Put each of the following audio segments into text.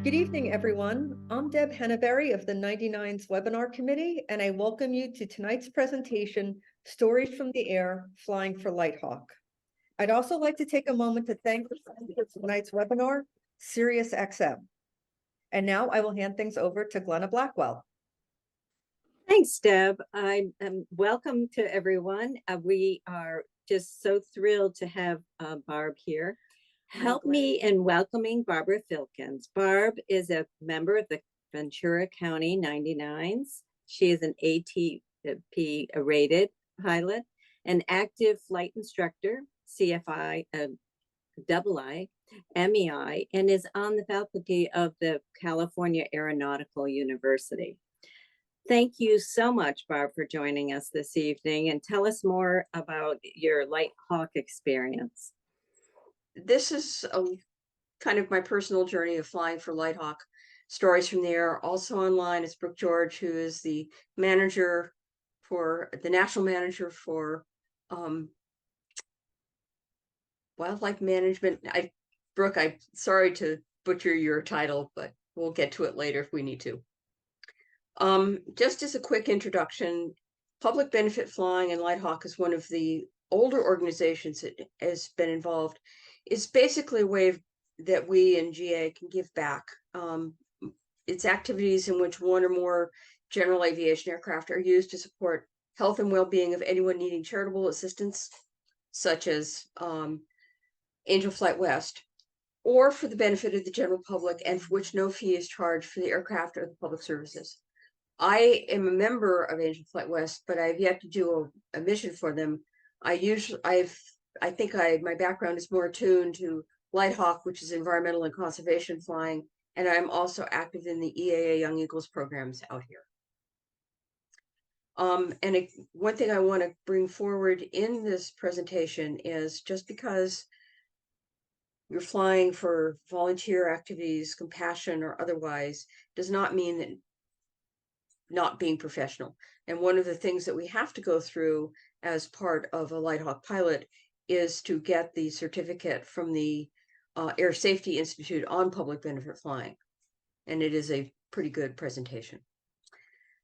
Good evening, everyone. I'm Deb Henneberry of the 99's Webinar Committee, and I welcome you to tonight's presentation, Stories from the Air, Flying for Lighthawk. I'd also like to take a moment to thank the sponsor of tonight's webinar, SiriusXM. And now I will hand things over to Glenna Blackwell. Thanks, Deb. Welcome to everyone. We are just so thrilled to have Barb here. Help me in welcoming Barbara Filkins. Barb is a member of the Ventura County 99s. She is an ATP rated pilot, an active flight instructor, CFI, II, MEI, and is on the faculty of the California Aeronautical University. Thank you so much, Barb, for joining us this evening, and tell us more about your Lighthawk experience. This is kind of my personal journey of flying for Lighthawk. Stories from the Air. Also online is Brooke George, who is the national manager for wildlife management. Brooke, I'm sorry to butcher your title, but we'll get to it later if we need to. Just as a quick introduction, Public Benefit Flying and Lighthawk is one of the older organizations that has been involved. It's basically a way that we in GA can give back. It's activities in which one or more general aviation aircraft are used to support health and well-being of anyone needing charitable assistance, such as Angel Flight West, or for the benefit of the general public, and for which no fee is charged for the aircraft or the public services. I am a member of Angel Flight West, but I've yet to do a mission for them. I think my background is more attuned to Lighthawk, which is environmental and conservation flying, and I'm also active in the EAA Young Eagles programs out here. One thing I want to bring forward in this presentation is just because you're flying for volunteer activities, compassion or otherwise, does not mean that not being professional. And one of the things that we have to go through as part of a Lighthawk pilot is to get the certificate from the Air Safety Institute on public benefit flying. And it is a pretty good presentation.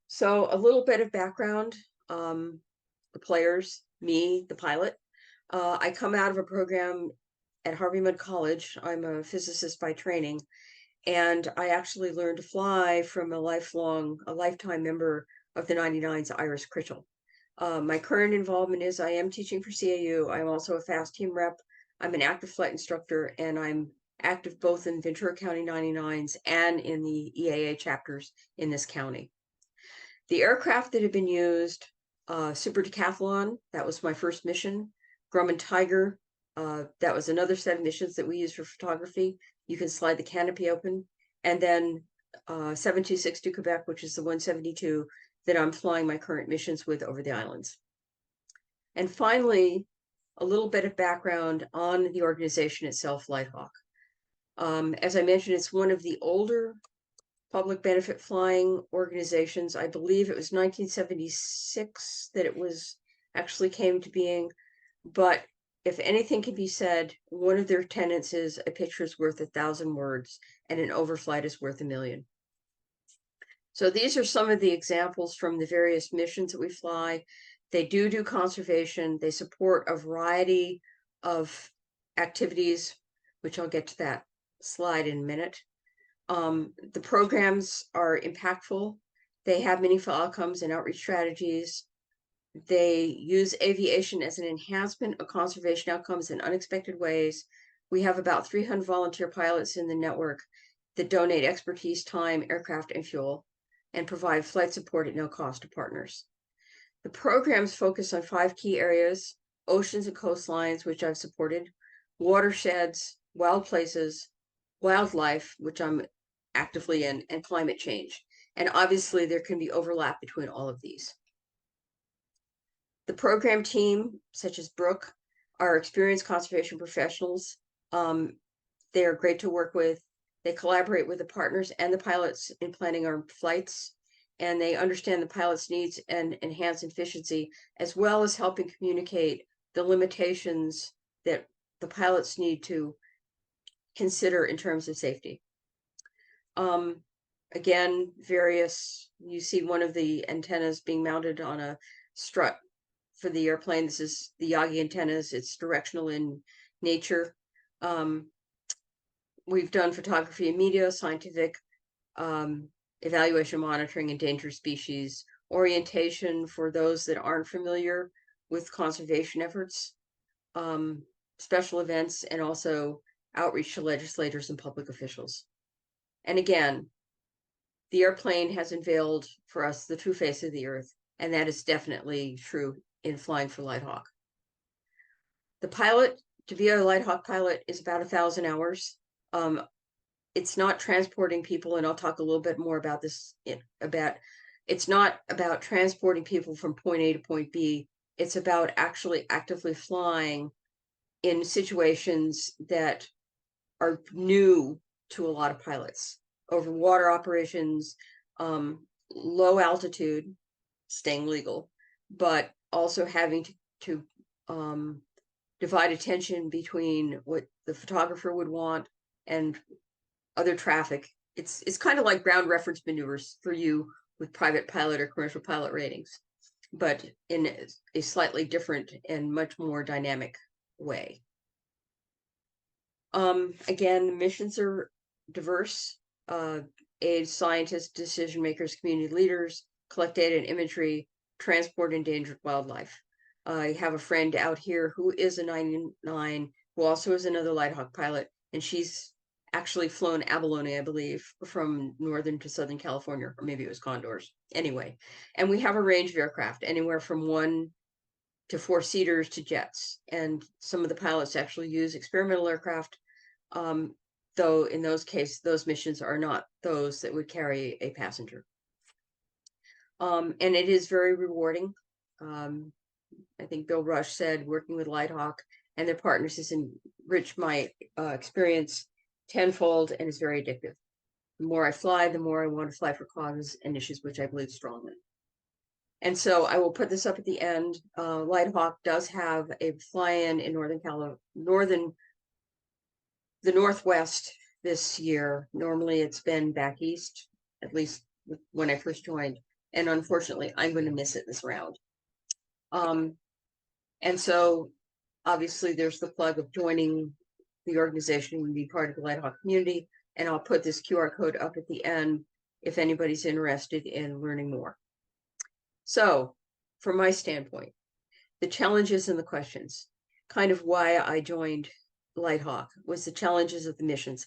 So a little bit of background, the players, me, the pilot. I come out of a program at Harvey Mudd College. I'm a physicist by training. And I actually learned to fly from a lifetime member of the 99's, Iris Critchell. My current involvement is I am teaching for CAU. I'm also a FAST team rep. I'm an active flight instructor, and I'm active both in Ventura County 99's and in the EAA chapters in this county. The aircraft that have been used, Super Decathlon, that was my first mission. Grumman Tiger, that was another set of missions that we use for photography. You can slide the canopy open. And then 7262 Quebec, which is the 172 that I'm flying my current missions with over the islands. And finally, a little bit of background on the organization itself, Lighthawk. As I mentioned, it's one of the older public benefit flying organizations. I believe it was 1976 that it was actually came to being, but if anything can be said, one of their tenets is a picture is worth 1,000 words and an overflight is worth 1,000,000. So these are some of the examples from the various missions that we fly. They do conservation. They support a variety of activities, which I'll get to that slide in a minute. The programs are impactful. They have meaningful outcomes and outreach strategies. They use aviation as an enhancement of conservation outcomes in unexpected ways. We have about 300 volunteer pilots in the network that donate expertise, time, aircraft, and fuel, and provide flight support at no cost to partners. The programs focus on 5 key areas: oceans and coastlines, which I've supported, watersheds, wild places, wildlife, which I'm actively in, and climate change. And obviously there can be overlap between all of these. The program team, such as Brooke, are experienced conservation professionals. They are great to work with. They collaborate with the partners and the pilots in planning our flights, and they understand the pilot's needs and enhance efficiency, as well as helping communicate the limitations that the pilots need to consider in terms of safety. Again, you see one of the antennas being mounted on a strut for the airplane. This is the Yagi antennas. It's directional in nature. We've done photography and media, scientific, evaluation, monitoring, endangered species, orientation for those that aren't familiar with conservation efforts, special events, and also outreach to legislators and public officials. And again, the airplane has unveiled for us the true face of the earth, and that is definitely true in flying for Lighthawk. The pilot, to be a Lighthawk pilot, is about 1,000 hours. It's not transporting people, and I'll talk a little bit more about this. It's not about transporting people from point A to point B. It's about actually actively flying in situations that are new to a lot of pilots, over water operations, low altitude, staying legal, but also having to divide attention between what the photographer would want and other traffic. It's kind of like ground reference maneuvers for you with private pilot or commercial pilot ratings, but in a slightly different and much more dynamic way. Again, the missions are diverse. Aid scientists, decision makers, community leaders, collect data and imagery, transport endangered wildlife. I have a friend out here who is a 99, who also is another Lighthawk pilot, and she's actually flown abalone, I believe, from northern to southern California, or maybe it was condors. Anyway, and we have a range of aircraft, anywhere from 1 to 4 seaters to jets, and some of the pilots actually use experimental aircraft, though in those cases, those missions are not those that would carry a passenger. And it is very rewarding. I think Bill Rush said working with Lighthawk and their partners has enriched my experience tenfold and is very addictive. The more I fly, the more I want to fly for causes and issues which I believe strongly. And so I will put this up at the end. Lighthawk does have a fly-in in the Northwest this year. Normally it's been back east, at least when I first joined. And unfortunately, I'm going to miss it this round. And so obviously there's the plug of joining the organization and be part of the Lighthawk community. And I'll put this QR code up at the end if anybody's interested in learning more. So from my standpoint, the challenges and the questions, kind of why I joined Lighthawk was the challenges of the missions.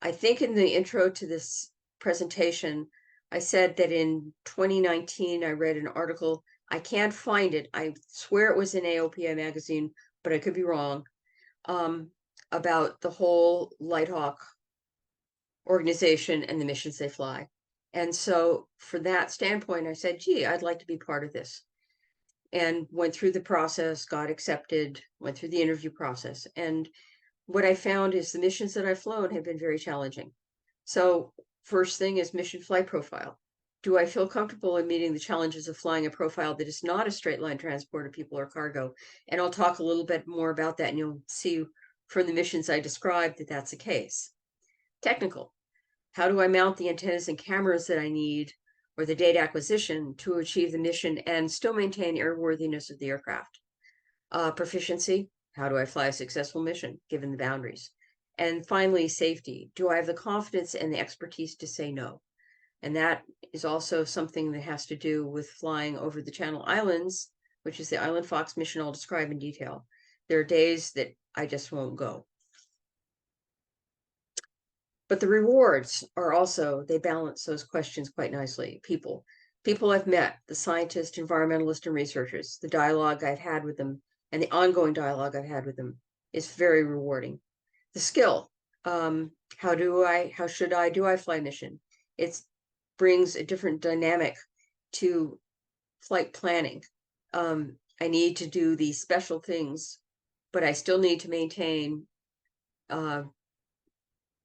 I think in the intro to this presentation, I said that in 2019, I read an article. I can't find it. I swear it was in AOPA magazine, but I could be wrong, about the whole Lighthawk organization and the missions they fly. And so for that standpoint, I said, gee, I'd like to be part of this. And went through the process, got accepted, went through the interview process. And what I found is the missions that I've flown have been very challenging. So first thing is mission flight profile. Do I feel comfortable in meeting the challenges of flying a profile that is not a straight line transport of people or cargo? And I'll talk a little bit more about that, and you'll see from the missions I described that that's the case. Technical. How do I mount the antennas and cameras that I need, or the data acquisition, to achieve the mission and still maintain airworthiness of the aircraft? Proficiency. How do I fly a successful mission given the boundaries? And finally, safety. Do I have the confidence and the expertise to say no? And that is also something that has to do with flying over the Channel Islands, which is the Island Fox mission I'll describe in detail. There are days that I just won't go. But the rewards are also, they balance those questions quite nicely. People I've met, the scientists, environmentalists, and researchers, the dialogue I've had with them, and the ongoing dialogue I've had with them is very rewarding. The skill, how do I fly mission? It brings a different dynamic to flight planning. I need to do these special things, but I still need to maintain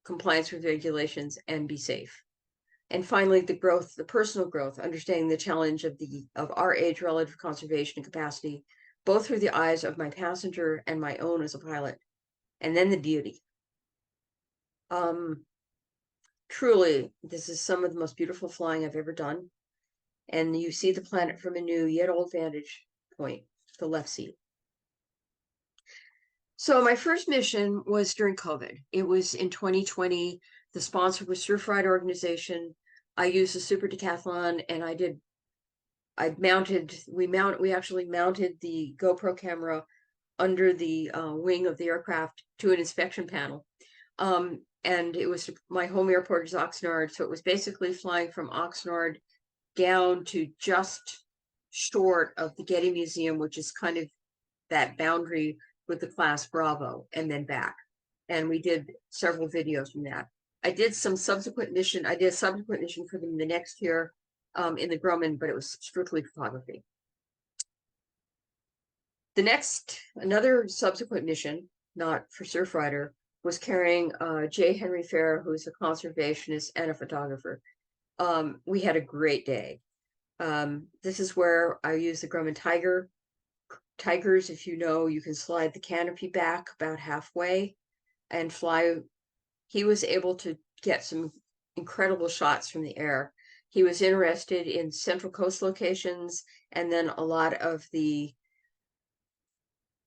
compliance with regulations and be safe. And finally, the growth, the personal growth, understanding the challenge of our age relative conservation and capacity, both through the eyes of my passenger and my own as a pilot, and then the beauty. truly, this is some of the most beautiful flying I've ever done. And you see the planet from a new yet old vantage point, the left seat. So my first mission was during COVID. It was in 2020. The sponsor was Surf Ride Organization. I used a Super Decathlon, and we actually mounted the GoPro camera under the wing of the aircraft to an inspection panel. And it was, my home airport is Oxnard, so it was basically flying from Oxnard down to just short of the Getty Museum, which is kind of that boundary with the class Bravo, and then back. And we did several videos from that. I did a subsequent mission for them the next year in the Grumman, but it was strictly photography. Another subsequent mission, not for Surfrider, was carrying J. Henry Fair, who's a conservationist and a photographer. We had a great day. This is where I use the Grumman Tigers. If you know, you can slide the canopy back about halfway and fly. He was able to get some incredible shots from the air. He was interested in Central Coast locations and then a lot of the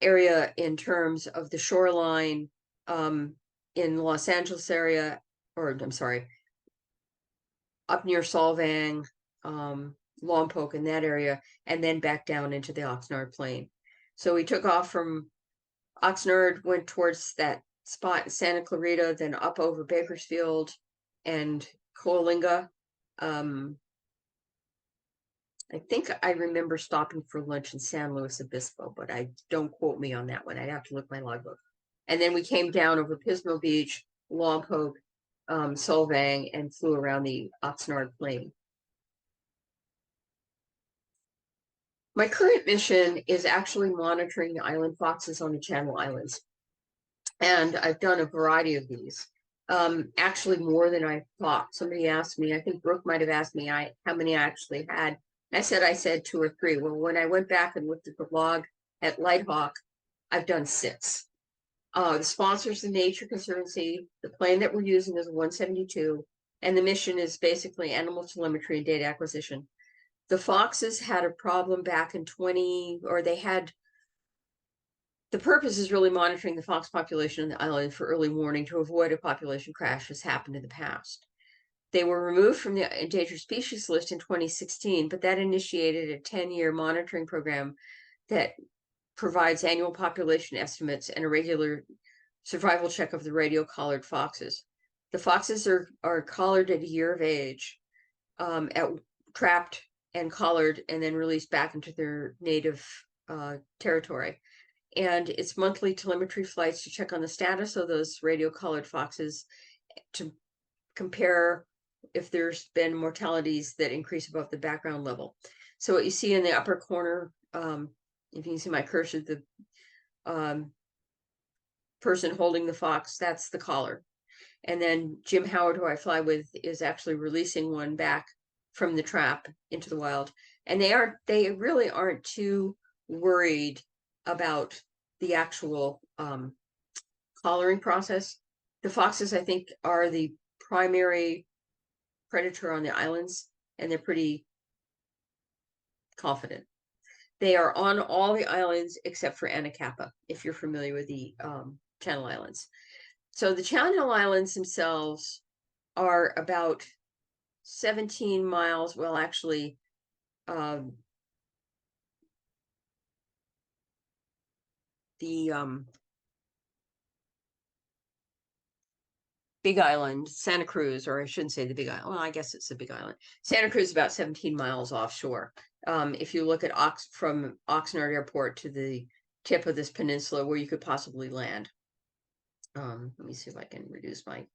area in terms of the shoreline in Los Angeles area, or I'm sorry, up near Solvang, Lompoc in that area, and then back down into the Oxnard Plain. So we took off from Oxnard, went towards that spot in Santa Clarita, then up over Bakersfield and Coalinga. I think I remember stopping for lunch in San Luis Obispo, but don't quote me on that one. I'd have to look my logbook. And then we came down over Pismo Beach, Lompoc, Solvang, and flew around the Oxnard Plain. My current mission is actually monitoring the island foxes on the Channel Islands. And I've done a variety of these, actually more than I thought. Somebody asked me, I think Brooke might have asked me how many I actually had. I said 2 or 3. Well, when I went back and looked at the log at Lighthawk, I've done 6. The sponsor's the Nature Conservancy. The plane that we're using is a 172, and the mission is basically animal telemetry and data acquisition. The foxes had a problem back in the purpose is really monitoring the fox population on the island for early warning to avoid a population crash as happened in the past. They were removed from the endangered species list in 2016, but that initiated a 10-year monitoring program that provides annual population estimates and a regular survival check of the radio-collared foxes. The foxes are collared at a year of age, trapped and collared, and then released back into their native territory. And it's monthly telemetry flights to check on the status of those radio-collared foxes, to compare if there's been mortalities that increase above the background level. So what you see in the upper corner, if you can see my cursor, the person holding the fox, that's the collar. And then Jim Howard, who I fly with, is actually releasing one back from the trap into the wild. And they really aren't too worried about the actual collaring process. The foxes, I think, are the primary predator on the islands, and they're pretty confident. They are on all the islands except for Anacapa, if you're familiar with the Channel Islands. So the Channel Islands themselves are about 17 miles, well, actually, the Big Island, Santa Cruz, or I shouldn't say the Big Island. Well, I guess it's the Big Island. Santa Cruz is about 17 miles offshore. If you look at from Oxnard Airport to the tip of this peninsula where you could possibly land. Let me see if I can reduce my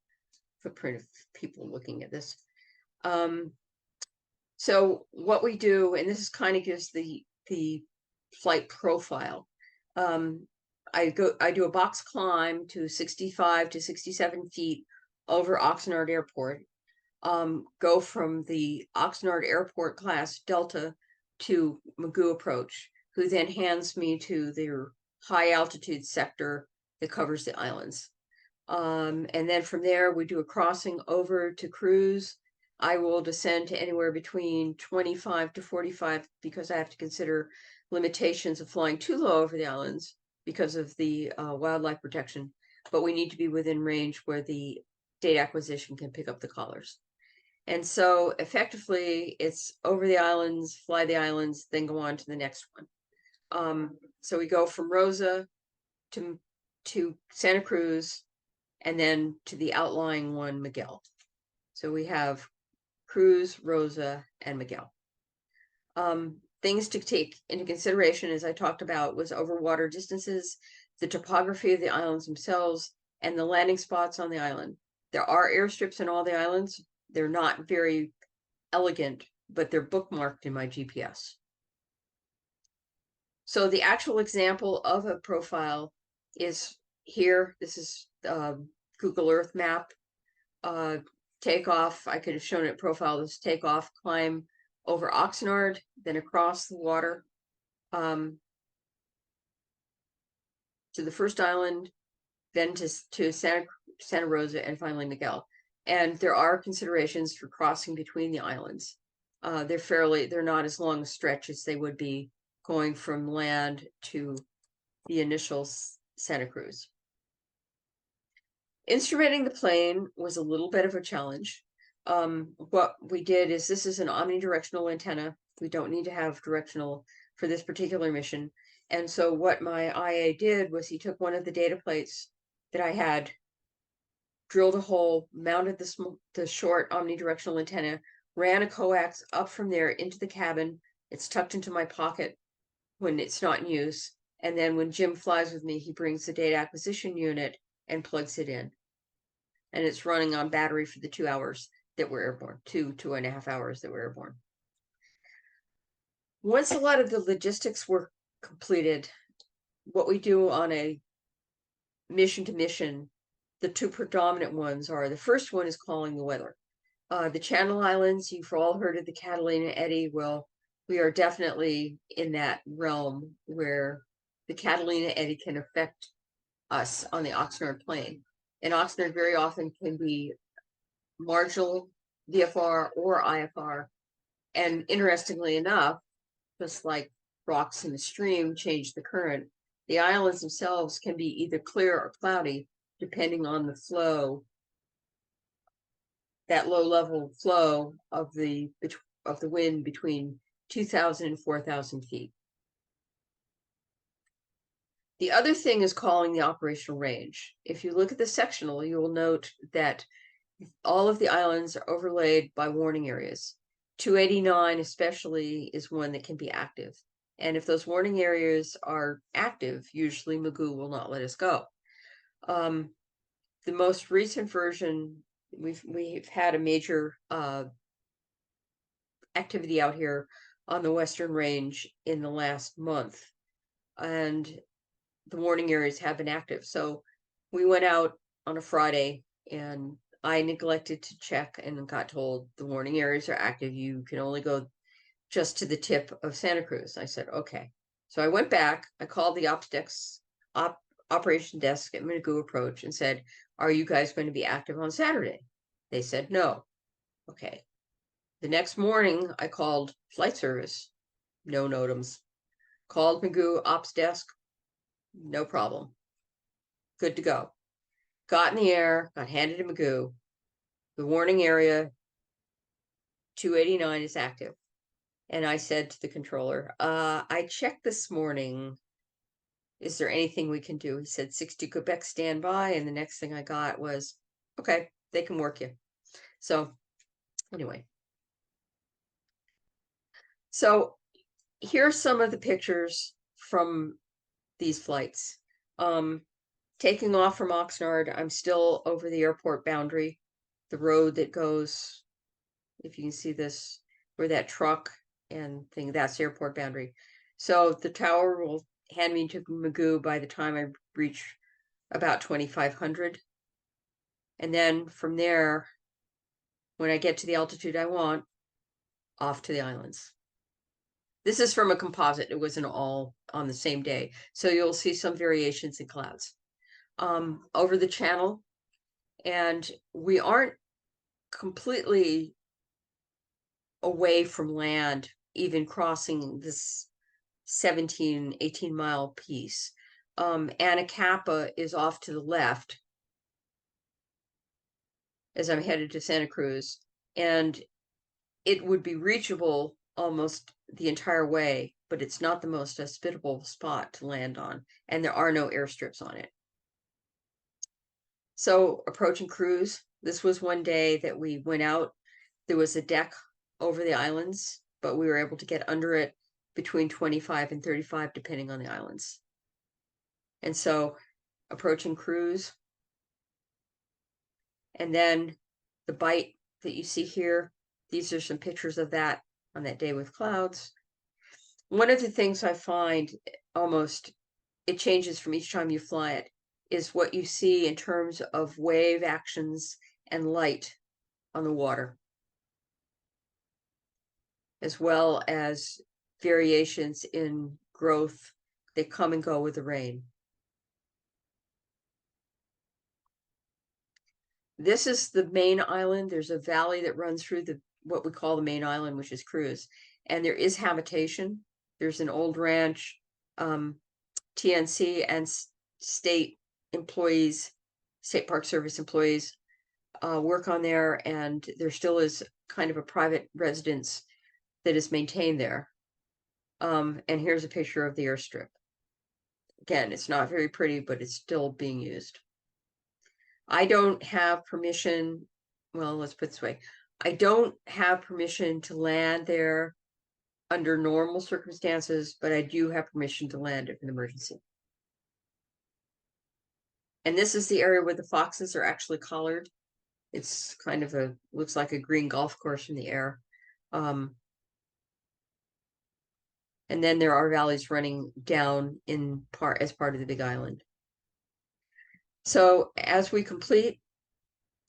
footprint of people looking at this. So what we do, and this kind of gives the flight profile. I do a box climb to 65 to 67 feet over Oxnard Airport. Go from the Oxnard Airport class Delta to Magoo approach, who then hands me to their high altitude sector that covers the islands. And then from there, we do a crossing over to cruise. I will descend to anywhere between 25 to 45 because I have to consider limitations of flying too low over the islands because of the wildlife protection. But we need to be within range where the data acquisition can pick up the collars. And so effectively, it's over the islands, fly the islands, then go on to the next one. So we go from Rosa to Santa Cruz, and then to the outlying one, Miguel. So we have Cruz, Rosa, and Miguel. Things to take into consideration, as I talked about, was over water distances, the topography of the islands themselves, and the landing spots on the island. There are airstrips in all the islands. They're not very elegant, but they're bookmarked in my GPS. So the actual example of a profile is here. This is Google Earth map. Takeoff, I could have shown it profile. This takeoff, climb over Oxnard, then across the water to the first island, then to Santa Rosa, and finally Miguel. And there are considerations for crossing between the islands. They're not as long a stretch as they would be going from land to the initial Santa Cruz. Instrumenting the plane was a little bit of a challenge. What we did is, this is an omnidirectional antenna. We don't need to have directional for this particular mission. And so what my IA did was he took one of the data plates that I had, drilled a hole, mounted the short omnidirectional antenna, ran a coax up from there into the cabin. It's tucked into my pocket when it's not in use. And then when Jim flies with me, he brings the data acquisition unit and plugs it in. And it's running on battery for the 2 hours that we're airborne, 2.5 hours that we're airborne. Once a lot of the logistics were completed, what we do on a mission to mission, the two predominant ones are, the first one is calling the weather. The Channel Islands, you've all heard of the Catalina Eddy. Well, we are definitely in that realm where the Catalina Eddy can affect us on the Oxnard plain. And Oxnard very often can be marginal VFR or IFR. And interestingly enough, just like rocks in a stream change the current, the islands themselves can be either clear or cloudy, depending on the flow, that low level flow of the wind between 2,000 and 4,000 feet. The other thing is calling the operational range. If you look at the sectional, you will note that all of the islands are overlaid by warning areas. 289 especially is one that can be active. And if those warning areas are active, usually Magoo will not let us go. The most recent version, we've had a major activity out here on the Western Range in the last month, and the warning areas have been active. So we went out on a Friday, and I neglected to check and got told the warning areas are active. You can only go just to the tip of Santa Cruz. I said, okay. So I went back, I called the operation desk at Magoo Approach and said, are you guys going to be active on Saturday? They said, no. Okay. The next morning, I called flight service, no NOTAMs. Called Magoo ops desk, no problem. Good to go. Got in the air, got handed to Magoo. The warning area 289 is active. And I said to the controller, I checked this morning. Is there anything we can do? He said 60 Quebec standby. And the next thing I got was, okay, they can work you. So anyway. So here's some of the pictures from these flights. Taking off from Oxnard, I'm still over the airport boundary, the road that goes, if you can see this, where that truck and thing, that's the airport boundary. So the tower will hand me to Magoo by the time I reach about 2,500. And then from there, when I get to the altitude I want, off to the islands. This is from a composite. It wasn't all on the same day. So you'll see some variations in clouds. Over the channel, And we aren't completely away from land, even crossing this 17, 18-mile piece. Anacapa is off to the left as I'm headed to Santa Cruz, and it would be reachable almost the entire way, but it's not the most hospitable spot to land on, and there are no airstrips on it. So approaching Cruz, this was one day that we went out. There was a deck over the islands, but we were able to get under it between 25 and 35, depending on the islands. And so approaching Cruz, and then the bite that you see here, these are some pictures of that on that day with clouds. One of the things I find almost, it changes from each time you fly it, is what you see in terms of wave actions and light on the water, as well as variations in growth that come and go with the rain. This is the main island. There's a valley that runs through what we call the main island, which is Cruz. And there is habitation. There's an old ranch, TNC and state employees, State Park Service employees work on there, and there still is kind of a private residence that is maintained there. And here's a picture of the airstrip. Again, it's not very pretty, but it's still being used. I don't have permission, well, let's put it this way. I don't have permission to land there under normal circumstances, but I do have permission to land if an emergency. And this is the area where the foxes are actually collared. It's kind of looks like a green golf course in the air. And then there are valleys running down as part of the big island. So as we complete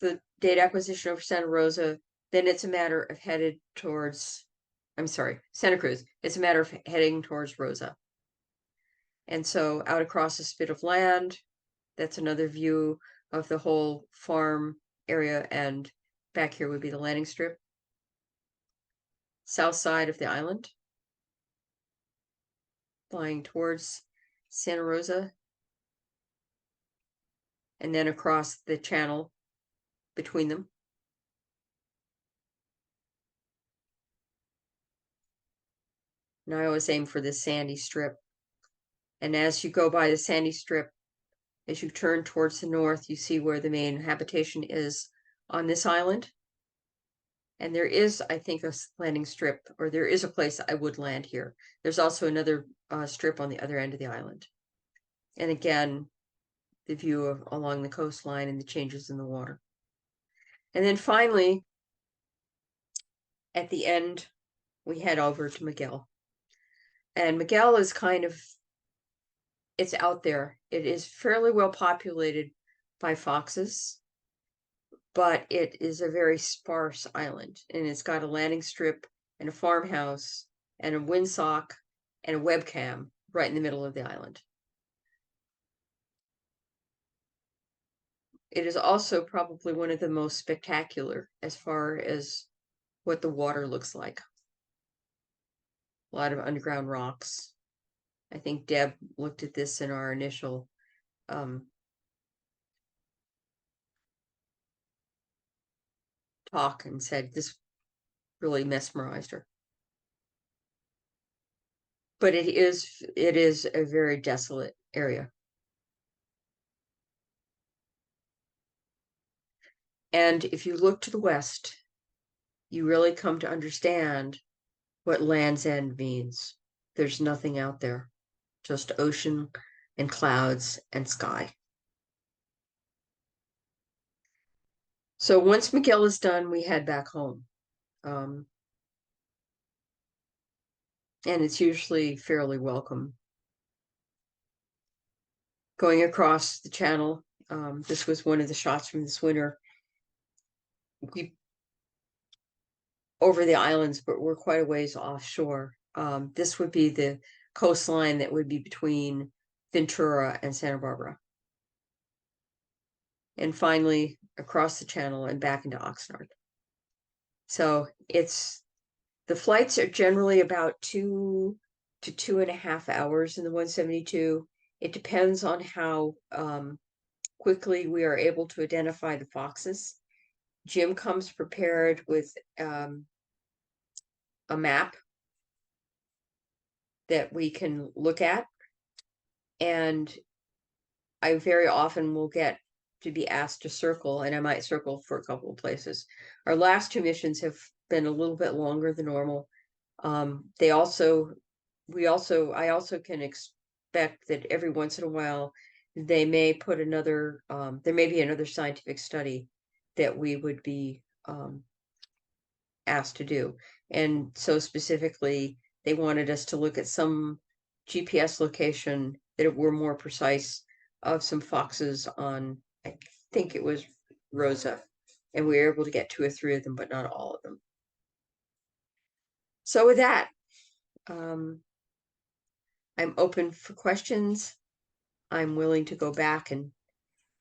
the data acquisition over Santa Rosa, then it's a matter of Santa Cruz. It's a matter of heading towards Rosa. And so out across a spit of land, that's another view of the whole farm area, and back here would be the landing strip. South side of the island, flying towards Santa Rosa, and then across the channel between them. And I always aim for this sandy strip. And as you go by the sandy strip, as you turn towards the north, you see where the main habitation is on this island. And there is, I think, a landing strip, or there is a place I would land here. There's also another strip on the other end of the island. And again, the view along the coastline and the changes in the water. And then finally, at the end, we head over to Miguel. And Miguel is it's out there. It is fairly well populated by foxes, but it is a very sparse island, and it's got a landing strip and a farmhouse and a windsock and a webcam right in the middle of the island. It is also probably one of the most spectacular as far as what the water looks like. A lot of underground rocks. I think Deb looked at this in our initial talk and said this really mesmerized her. But it is a very desolate area. And if you look to the west, you really come to understand what Land's End means. There's nothing out there, just ocean and clouds and sky. So once Miguel is done, we head back home. And it's usually fairly welcome. Going across the channel, this was one of the shots from this winter. Over the islands, but we're quite a ways offshore. This would be the coastline that would be between Ventura and Santa Barbara. and finally across the channel and back into Oxnard. So the flights are generally about 2 to 2.5 hours in the 172. It depends on how quickly we are able to identify the foxes. Jim comes prepared with a map that we can look at, and I very often will get to be asked to circle, and I might circle for a couple of places. Our last 2 missions have been a little bit longer than normal. I also can expect that every once in a while they may put another, there may be another scientific study that we would be asked to do. And so specifically, they wanted us to look at some GPS location that were more precise of some foxes on, I think it was Rosa, and we were able to get 2 or 3 of them, but not all of them. So with that, I'm open for questions. I'm willing to go back and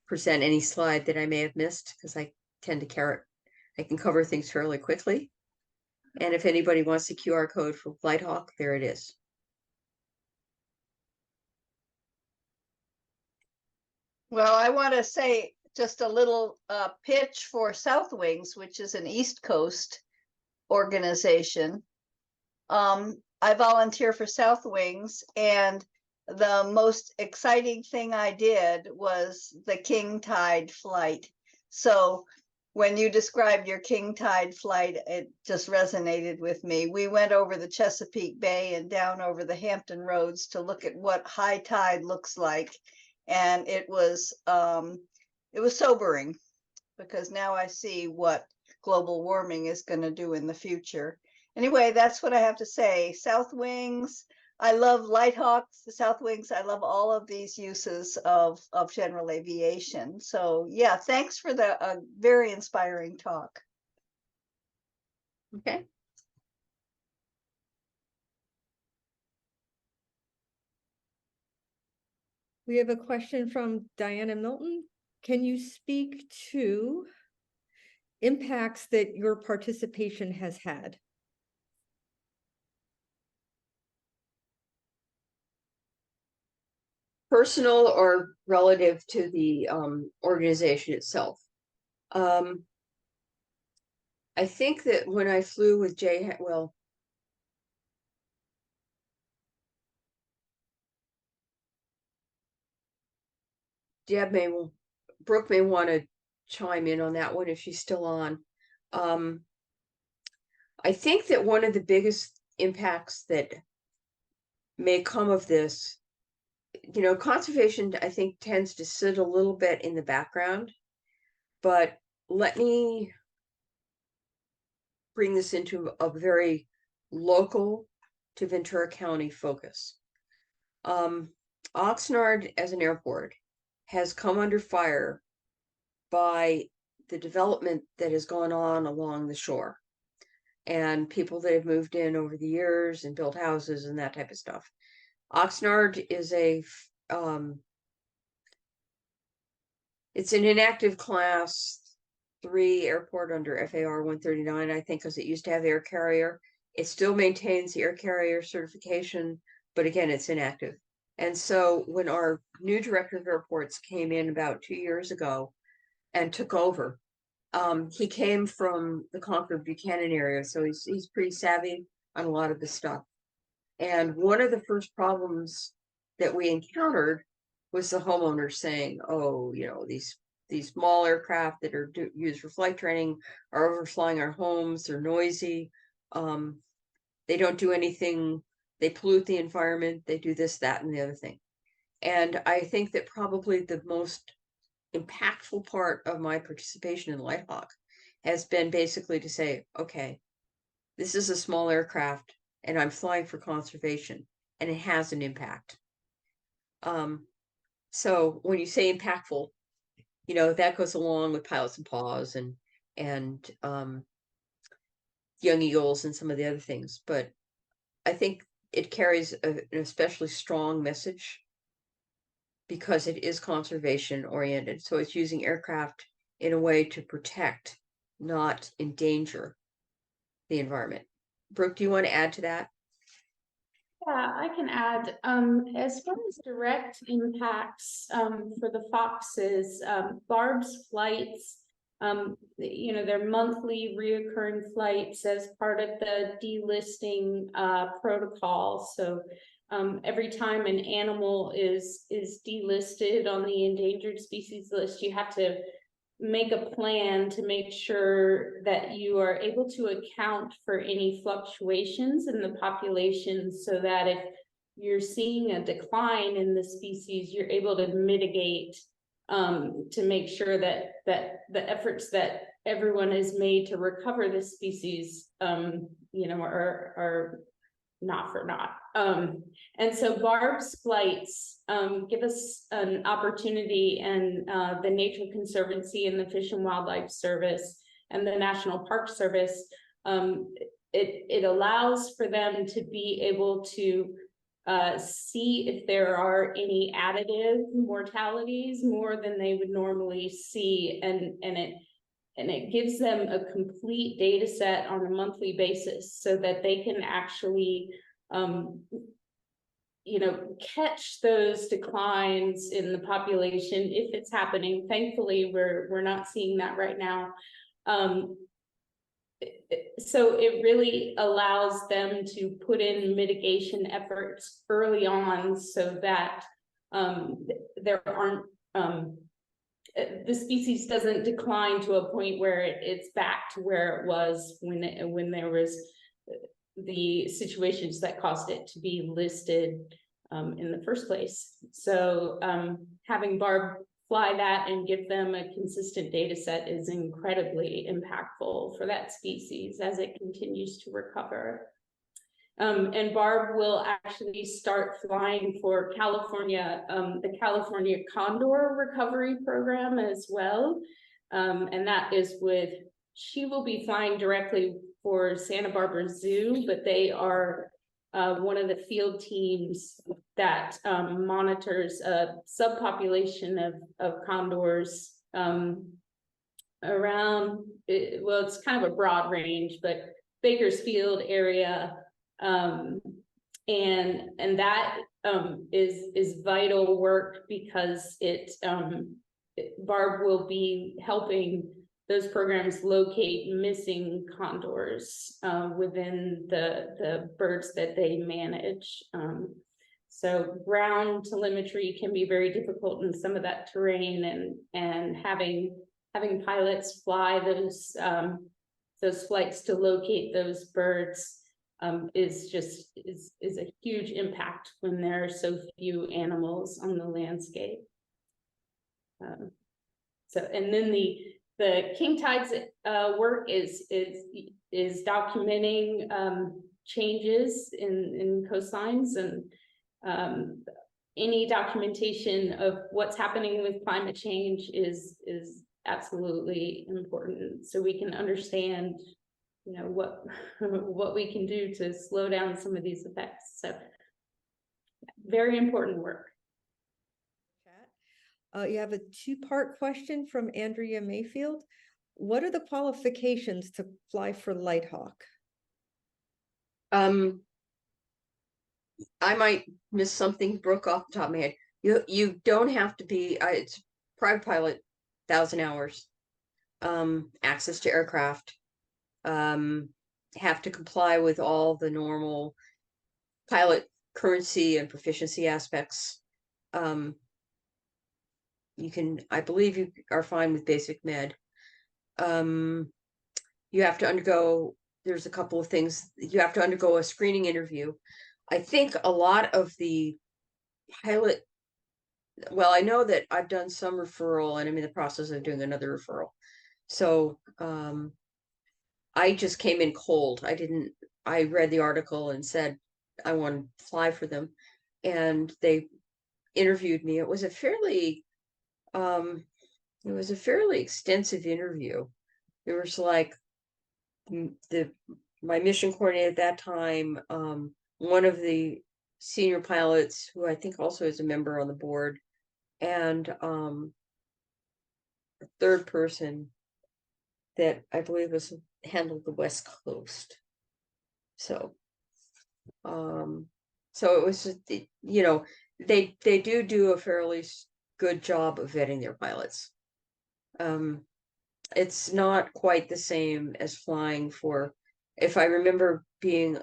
present any slide that I may have missed, because I tend to I can cover things fairly quickly. And if anybody wants the QR code for Lighthawk, there it is. Well, I want to say just a little pitch for South Wings, which is an East Coast organization. I volunteer for South Wings, and the most exciting thing I did was the King Tide flight. So when you described your King Tide flight, it just resonated with me. We went over the Chesapeake Bay and down over the Hampton Roads to look at what high tide looks like. And it was sobering, because now I see what global warming is going to do in the future. Anyway, that's what I have to say. South Wings, I love Lighthawks, the South Wings. I love all of these uses of general aviation. So yeah, thanks for the very inspiring talk. Okay. We have a question from Diana Milton. Can you speak to impacts that your participation has had? Personal or relative to the organization itself? I think that when I flew with Jay, well, Brooke may want to chime in on that one if she's still on. I think that one of the biggest impacts that may come of this, conservation, I think, tends to sit a little bit in the background, but let me bring this into a very local to Ventura County focus. Oxnard as an airport has come under fire by the development that has gone on along the shore, and people that have moved in over the years and built houses and that type of stuff. Oxnard is it's an inactive class 3 airport under FAR 139, I think, because it used to have air carrier. It still maintains the air carrier certification, but again, it's inactive. And so when our new director of airports came in about 2 years ago and took over, he came from the Concord Buchanan area, so he's pretty savvy on a lot of this stuff. And one of the first problems that we encountered was the homeowners saying, "Oh, these small aircraft that are used for flight training are overflying our homes. They're noisy. They don't do anything. They pollute the environment. They do this, that, and the other thing." And I think that probably the most impactful part of my participation in Lighthawk has been basically to say, okay, this is a small aircraft and I'm flying for conservation, and it has an impact. So when you say impactful, that goes along with Pilots and Paws and Young Eagles and some of the other things, but I think it carries an especially strong message, because it is conservation oriented. So it's using aircraft in a way to protect, not endanger the environment. Brooke, do you want to add to that? Yeah, I can add, as far as direct impacts, for the foxes, Barb's flights, their monthly reoccurring flights as part of the delisting, protocol. So, every time an animal is delisted on the endangered species list, you have to make a plan to make sure that you are able to account for any fluctuations in the population, so that if you're seeing a decline in the species, you're able to mitigate, to make sure that the efforts that everyone has made to recover this species, are not for naught. And so Barb's flights give us an opportunity, and the Nature Conservancy and the Fish and Wildlife Service and the National Park Service, it allows for them to be able to see if there are any additive mortalities more than they would normally see, and it gives them a complete data set on a monthly basis, so that they can actually catch those declines in the population if it's happening. Thankfully, we're not seeing that right now. So it really allows them to put in mitigation efforts early on, so that there aren't the species doesn't decline to a point where it's back to where it was when there was the situations that caused it to be listed in the first place. So having Barb fly that and give them a consistent data set is incredibly impactful for that species as it continues to recover. And Barb will actually start flying for California, the California Condor Recovery Program as well. And that is she will be flying directly for Santa Barbara Zoo, but they are one of the field teams that monitors a subpopulation of condors around, it's kind of a broad range, but Bakersfield area. And that is vital work, because Barb will be helping those programs locate missing condors within the birds that they manage. So ground telemetry can be very difficult in some of that terrain, and having pilots fly those flights to locate those birds is a huge impact when there are so few animals on the landscape. And then the King Tides work is documenting changes in coastlines, and any documentation of what's happening with climate change is absolutely important, so we can understand what we can do to slow down some of these effects. So very important work. You have a two-part question from Andrea Mayfield. What are the qualifications to fly for Lighthawk? I might miss something, Brooke, off the top of my head. You don't have to be, it's private pilot, 1,000 hours, access to aircraft, have to comply with all the normal pilot currency and proficiency aspects. I believe you are fine with basic med. You have to undergo, there's a couple of things. You have to undergo a screening interview. I think a lot of the pilot, well, I know that I've done some referral, and I'm in the process of doing another referral. So I just came in cold. I read the article and said I want to fly for them, and they interviewed me. It was a fairly extensive interview. There was like my mission coordinator at that time, one of the senior pilots, who I think also is a member on the board, and a third person that I believe was handled the West Coast. So, so it was just, you know, they do a fairly good job of vetting their pilots. It's not quite the same as flying for, if I remember being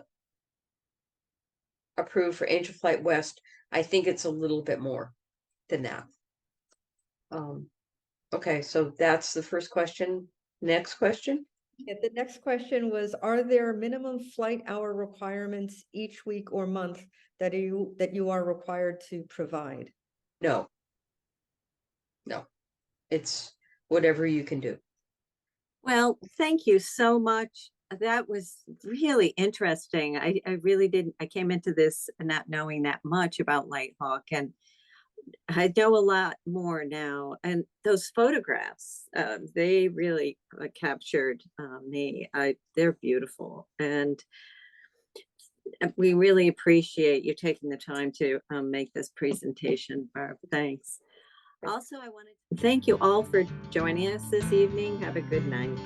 approved for Angel Flight West, I think it's a little bit more than that. Okay, so that's the first question. Next question. Yeah, the next question was, are there minimum flight hour requirements each week or month that you are required to provide? No. No, it's whatever you can do. Well, thank you so much. That was really interesting. I really didn't, I came into this not knowing that much about Lighthawk, and I know a lot more now. And those photographs, they really captured me. They're beautiful. And we really appreciate you taking the time to make this presentation, Barb. Thanks. Also, I wanted to thank you all for joining us this evening. Have a good night.